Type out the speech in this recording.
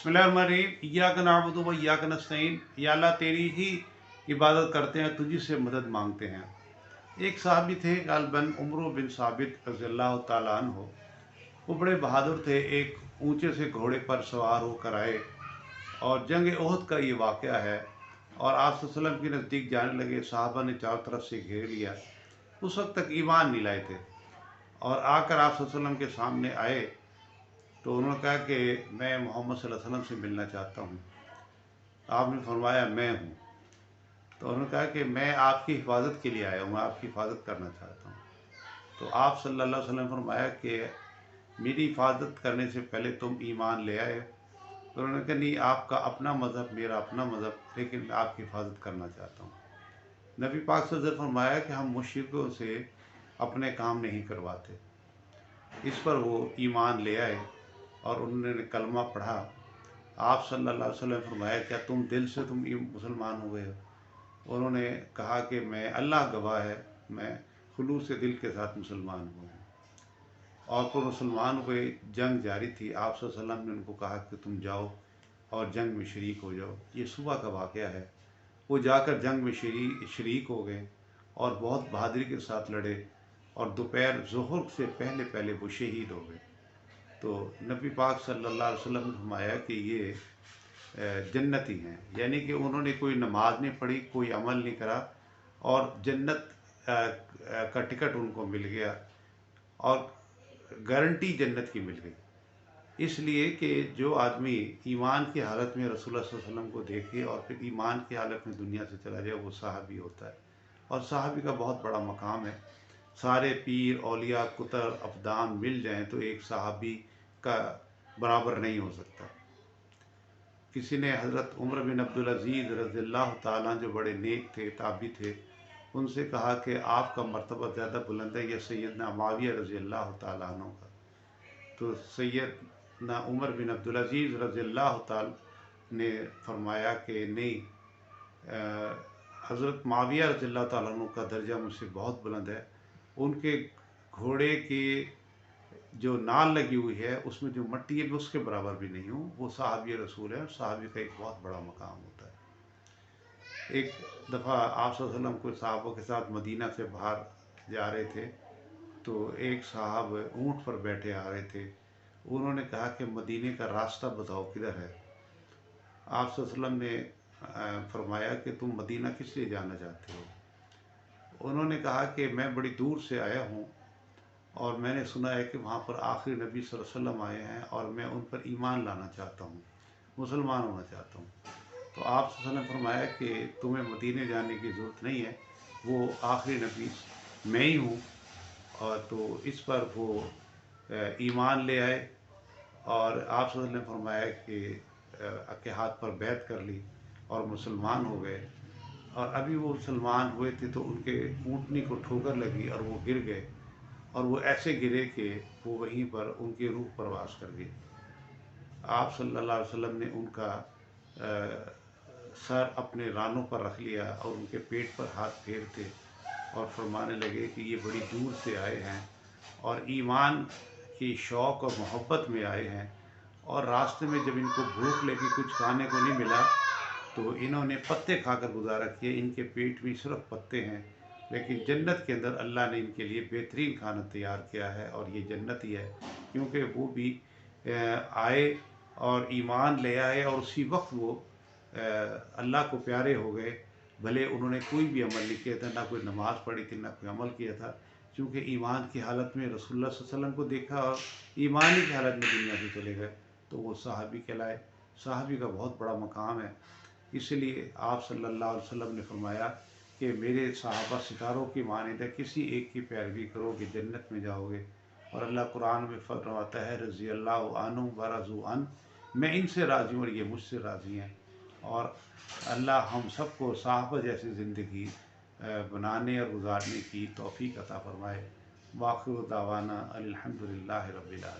बिस्मिल्लाहिर्रहमानिर्रहीम। इय्याक नअबुदु व इय्याक नस्तईन। या अल्लाह तेरी ही इबादत करते हैं, तुझी से मदद मांगते हैं। एक साहबी थे गालबन उमर बिन साबित रज़ियल्लाहु ताला अन्हु। वो बड़े बहादुर थे। एक ऊंचे से घोड़े पर सवार होकर आए और जंग ओहद का ये वाक़या है। और आप सल्लल्लाहु अलैहि वसल्लम के नज़दीक जाने लगे। साहबा ने चारों तरफ से घेर लिया। उस वक्त तक ईमान नहीं लाए थे और आकर आप सल्लल्लाहु अलैहि वसल्लम के सामने आए तो उन्होंने कहा कि मैं मोहम्मद सल्लल्लाहु अलैहि वसल्लम से मिलना चाहता हूँ। आपने फरमाया मैं हूँ। तो उन्होंने कहा कि मैं आपकी हिफाजत के लिए आया हूँ, मैं आपकी हिफाजत करना चाहता हूँ। तो आप सल्लल्लाहु अलैहि वसल्लम ने फरमाया कि मेरी हिफाजत करने से पहले तुम ईमान ले आए। तो उन्होंने कहा नहीं, आपका अपना मज़हब, मेरा अपना मज़हब, लेकिन मैं आपकी हिफाजत करना चाहता हूँ। नबी पाक सल्लल्लाहु अलैहि वसल्लम ने फरमाया कि हम मुश्रिकों से अपने काम नहीं करवाते। इस पर वो ईमान ले आए और उन्होंने कलमा पढ़ा। आप सल्लल्लाहु अलैहि वसल्लम ने फरमाया क्या तुम दिल से तुम मुसलमान हो गए हो? उन्होंने कहा कि मैं, अल्लाह गवाह है, मैं खुलूस से दिल के साथ मुसलमान हुआ हूँ। और फिर मुसलमान हुए, जंग जारी थी। आप सल्लल्लाहु अलैहि वसल्लम ने उनको कहा कि तुम जाओ और जंग में शरीक हो जाओ। ये सुबह का वाक़या है। वो जाकर जंग में शरीक हो गए और बहुत बहादुरी के साथ लड़े और दोपहर ज़ोहर से पहले पहले वो शहीद हो गए। तो नबी पाक सल्लल्लाहु अलैहि वसल्लम ने फरमाया कि ये जन्नती हैं, यानी कि उन्होंने कोई नमाज नहीं पढ़ी, कोई अमल नहीं करा और जन्नत का टिकट उनको मिल गया और गारंटी जन्नत की मिल गई। इसलिए कि जो आदमी ईमान की हालत में रसूलुल्लाह सल्लल्लाहु अलैहि वसल्लम को देखे और फिर ईमान की हालत में दुनिया से चला जाए, वो सहाबी होता है। और सहाबी का बहुत बड़ा मकाम है। सारे पीर, औलिया, कुतर, अफदान मिल जाएं तो एक सहाबी का बराबर नहीं हो सकता। किसी ने हज़रत उमर बिन अब्दुल अज़ीज़ रज़ियल्लाहु ताला जो बड़े नेक थे, ताबी थे, उनसे कहा कि आपका मर्तबा ज़्यादा बुलंद है या सैयदना मुआविया रज़ियल्लाहु ताला अन्हु का। तो सैयदना उमर बिन अब्दुल अज़ीज़ रज़ियल्लाहु ताला ने फरमाया कि नहीं, हज़रत मुआविया रज़ियल्लाहु ताला अन्हु का दर्जा मुझसे बहुत बुलंद है। उनके घोड़े की जो नाल लगी हुई है उसमें जो मट्टी है मैं उसके बराबर भी नहीं हूँ। वो सहाबी रसूल है और सहाबी का एक बहुत बड़ा मकाम होता है। एक दफ़ा आप सल्लल्लाहु अलैहि वसल्लम को सहाबों के साथ मदीना से बाहर जा रहे थे तो एक साहब ऊँट पर बैठे आ रहे थे। उन्होंने कहा कि मदीने का रास्ता बताओ किधर है। आप सल्लल्लाहु अलैहि वसल्लम ने फरमाया कि तुम मदीना किस लिए जाना चाहते हो? उन्होंने कहा कि मैं बड़ी दूर से आया हूँ और मैंने सुना है कि वहाँ पर आखिरी नबी सल्लल्लाहु अलैहि वसल्लम आए हैं और मैं उन पर ईमान लाना चाहता हूँ, मुसलमान होना चाहता हूँ। तो आप सल्लल्लाहु अलैहि वसल्लम ने फरमाया कि तुम्हें मदीने जाने की ज़रूरत नहीं है, वो आखिरी नबी मैं ही हूँ। और तो इस पर वो ईमान ले आए और आप सल्लल्लाहु अलैहि वसल्लम ने फरमाया कि हाथ पर बैत कर ली और मुसलमान हो गए। और अभी वो मुसलमान हुए थे तो उनके ऊँटनी को ठोकर लगी और वो गिर गए और वो ऐसे गिरे कि वो वहीं पर उनकी रूह प्रवास कर गई। आप सल्लल्लाहु अलैहि वसल्लम ने उनका सर अपने रानों पर रख लिया और उनके पेट पर हाथ फेरते और फरमाने लगे कि ये बड़ी दूर से आए हैं और ईमान की शौक़ और मोहब्बत में आए हैं और रास्ते में जब इनको भूख लगी, कुछ खाने को नहीं मिला तो इन्होंने पत्ते खाकर गुजारा किया। इनके पेट में सिर्फ पत्ते हैं, लेकिन जन्नत के अंदर अल्लाह ने इनके लिए बेहतरीन खाना तैयार किया है और ये जन्नत ही है, क्योंकि वो भी आए और ईमान ले आए और उसी वक्त वो अल्लाह को प्यारे हो गए। भले उन्होंने कोई भी अमल नहीं किया था, ना कोई नमाज़ पढ़ी थी, ना कोई अमल किया था, क्योंकि ईमान की हालत में रसूलुल्लाह सल्लल्लाहु अलैहि वसल्लम को देखा और ईमानी की हालत में दुनिया से चले गए तो वो सहाबी कहलाए। सहाबी का बहुत बड़ा मकाम है। इसलिए आप सल्लल्लाहु अलैहि वसल्लम ने फरमाया कि मेरे सहाबा सितारों की मानिंद है, किसी एक की पैरवी करोगे जन्नत में जाओगे। और अल्लाह कुरान में फरमाता है रज़ी अल्लाहु अन्हुम व रज़ू अन, मैं इनसे राज़ी हूँ और ये मुझसे राज़ी हैं। और अल्लाह हम सबको सहाबा जैसी ज़िंदगी बनाने और गुजारने की तौफ़ीक़ अता फ़रमाए। वाखिर दावाना अनिल हम्दुलिल्लाहि रब्बिल आलमीन।